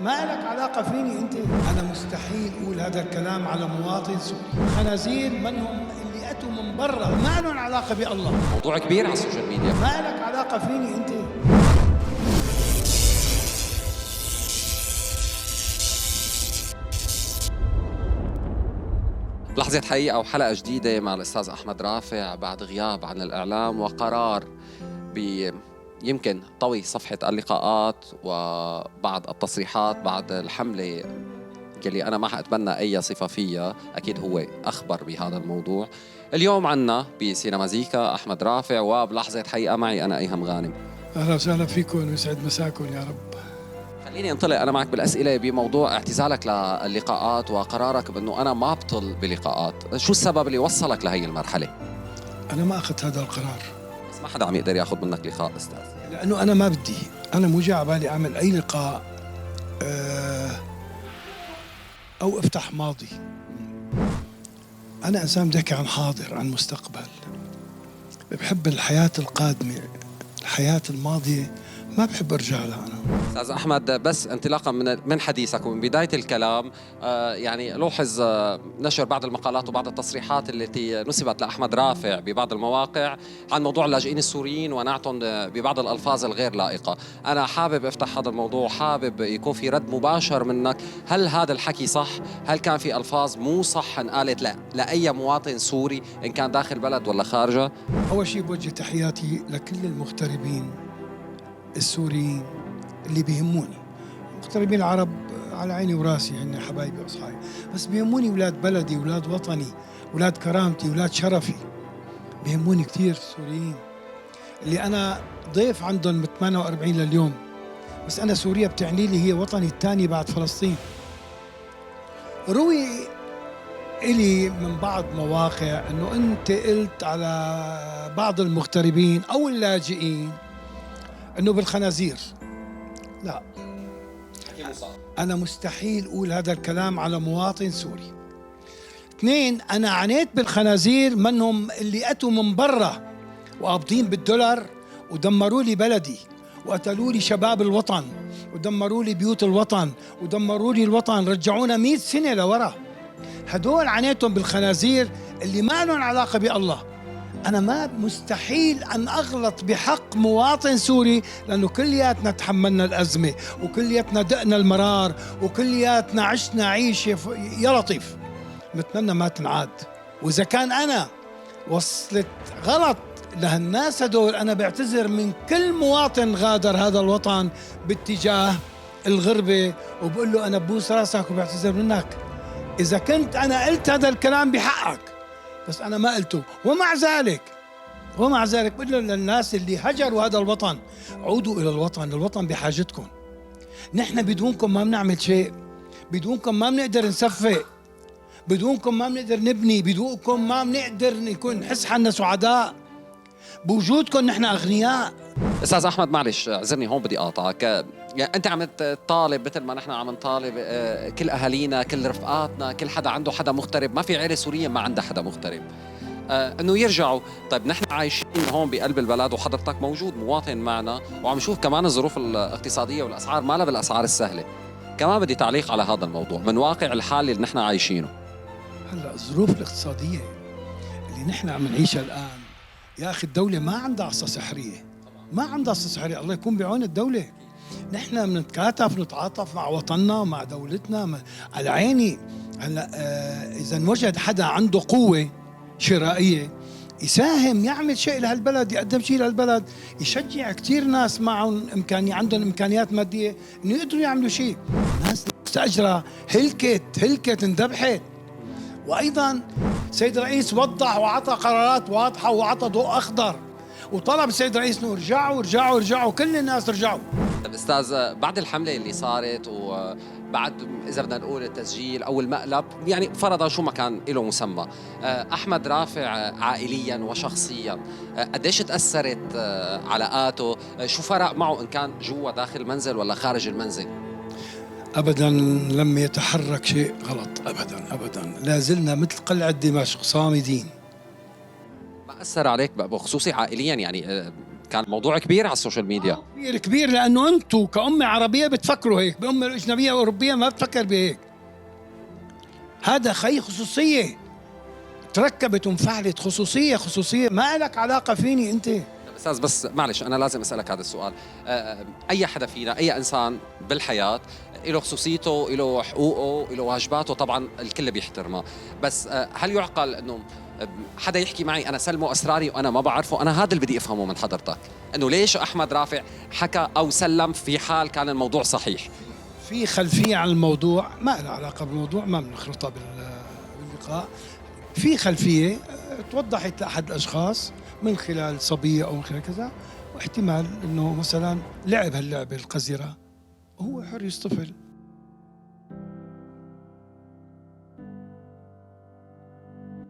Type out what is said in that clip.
ما لك علاقة فيني أنت. أنا مستحيل أقول هذا الكلام على مواطن سوري. خنازير منهم اللي أتوا من برا، ما لهم علاقة بالله. موضوع كبير على السوشيال ميديا. ما لك علاقة فيني أنت. لحظة حقيقة وحلقة جديدة مع الأستاذ أحمد رافع بعد غياب عن الإعلام وقرار يمكن طوي صفحة اللقاءات وبعض التصريحات بعد الحملة يلي أنا ما حأتبنى أي صفة فيها. أكيد هو أخبر بهذا الموضوع. اليوم عنا بسينمازيكا أحمد رافع وبلحظة حقيقة معي أنا أيهم غانم. أهلا وسهلا فيكم ويسعد مساكم يا رب. خليني انطلق أنا معك بالأسئلة بموضوع اعتزالك للقاءات وقرارك بأنه أنا ما أبطل بلقاءات. شو السبب اللي وصلك لهي المرحلة؟ أنا ما أخذت هذا القرار، بس ما حدا عم يقدر ياخذ منك لقاء أستاذ. لأنه أنا ما بدي. أنا مو جاي على بالي أعمل أي لقاء أو أفتح ماضي. أنا إنسان بدي أحكي عن حاضر، عن مستقبل. بحب الحياة القادمة. الحياة الماضية ما بحب أرجع لها أنا. أستاذ أحمد، بس انطلاقا من حديثك ومن بداية الكلام يعني لوحظ نشر بعض المقالات وبعض التصريحات التي نسبت لأحمد رافع ببعض المواقع عن موضوع اللاجئين السوريين ونعتهم ببعض الألفاظ الغير لائقة. أنا حابب أفتح هذا الموضوع، حابب يكون في رد مباشر منك. هل هذا الحكي صح؟ هل كان في ألفاظ مو صح انقالت لأي مواطن سوري إن كان داخل بلد ولا خارجه؟ أول شيء بوجه تحياتي لكل المغتربين السوريين اللي بيهموني. مغتربين العرب على عيني وراسي، هن حبايبي واصحابي، بس بيهموني اولاد بلدي، اولاد وطني، اولاد كرامتي، اولاد شرفي. بيهموني كثير السوريين اللي انا ضيف عندهم من 48 لليوم. بس انا سوريا بتعني لي هي وطني الثاني بعد فلسطين. روي إلي من بعض مواقع انه انت قلت على بعض المغتربين او اللاجئين انه بالخنازير. لا، أنا مستحيل أقول هذا الكلام على مواطن سوري. اثنين، أنا عنيت بالخنازير منهم اللي أتوا من برا وقابضين بالدولار ودمروا لي بلدي وقتلوا لي شباب الوطن ودمروا لي بيوت الوطن ودمروا لي الوطن، رجعونا 100 سنة لورا. هدول عنيتهم بالخنازير اللي ما لهم علاقة بالله. أنا ما مستحيل أن أغلط بحق مواطن سوري، لأنه كلياتنا تحملنا الأزمة وكلياتنا دقنا المرار وكلياتنا عشنا عيشة يا لطيف. نتمنى ما تنعاد. وإذا كان أنا وصلت غلط لهالناس هدول، أنا بعتذر من كل مواطن غادر هذا الوطن باتجاه الغربة وبقول له أنا ببوس راسك وبعتذر منك. إذا كنت أنا قلت هذا الكلام بحقك، بس أنا ما قلته. ومع ذلك بقول للناس اللي هجروا هذا الوطن، عودوا إلى الوطن. الوطن بحاجتكم. نحن بدونكم ما بنعمل شيء، بدونكم ما بنقدر نصفق، بدونكم ما بنقدر نبني، بدونكم ما بنقدر نكون نحس حالنا سعداء، بوجودكم نحن أغنياء. أستاذ أحمد معلش اعذرني هون بدي أقاطعك. يعني أنت عم تطالب مثل ما نحن عم نطالب كل أهالينا، كل رفقاتنا، كل حدا عنده حدا مغترب. ما في عائلة سورية ما عندها حدا مغترب إنه يرجعوا. طيب نحن عايشين هون بقلب البلد وحضرتك موجود مواطن معنا وعم نشوف كمان الظروف الاقتصادية والأسعار ما لها بالأسعار السهلة. كمان بدي تعليق على هذا الموضوع من واقع الحال اللي نحن عايشينه. هلا الظروف الاقتصادية اللي نحن عم نعيشها الآن، يا أخي الدولة ما عندها عصا سحرية، ما عندها عصا سحرية. الله يكون بعون الدولة. نحن بنتكاتف نتعاطف مع وطننا مع دولتنا على عيني. هلا إذا وجد حدا عنده قوة شرائية يساهم، يعمل شيء لهالبلد، يقدم شيء لهالبلد، يشجع كتير ناس معهم عندهم إمكانيات مادية إنه يقدروا يعملوا شيء. ناس مستأجرة هلكت اندبحت. وأيضا سيد الرئيس وضح وعطى قرارات واضحة وعطى ضوء أخضر وطلب السيد الرئيس إنه ارجعوا كل الناس رجعوا. طيب أستاذ، بعد الحملة اللي صارت وبعد إذا بدنا نقول التسجيل أو المقلب، يعني فرضا شو ما كان له مسمى، أحمد رافع عائليا وشخصيا قديش تأثرت علاقاته؟ شو فرق معه إن كان جوا داخل المنزل ولا خارج المنزل؟ أبداً لم يتحرك شيء غلط، أبداً. لا زلنا مثل قلعة دمشق صامدين. ما أثر عليك بخصوصي عائليا؟ يعني كان موضوع كبير على السوشيال ميديا. كبير كبير، لانه انتم كأمة عربية بتفكروا هيك، بأمة الأجنبية أوروبية ما بتفكر بهيك. هذا خصوصية تركبت وانفعلت، خصوصية ما لك علاقة فيني أنت. استاذ بس معلش انا لازم اسالك هذا السؤال. اي حدا فينا، اي انسان بالحياه له خصوصيته، له حقوقه، له واجباته، طبعا الكل بيحترمها. بس هل يعقل انه حدا يحكي معي انا سلمه اسراري وانا ما بعرفه؟ انا هذا اللي بدي افهمه من حضرتك، انه ليش احمد رافع حكى او سلم في حال كان الموضوع صحيح؟ في خلفية عن الموضوع، ما لها علاقة بالموضوع، ما بنخلطها باللقاء. في خلفية توضحت لأحد الأشخاص من خلال صبية أو من خلال كذا، واحتمال أنه مثلا لعب هاللعبة القذرة، هو حر يصطفل.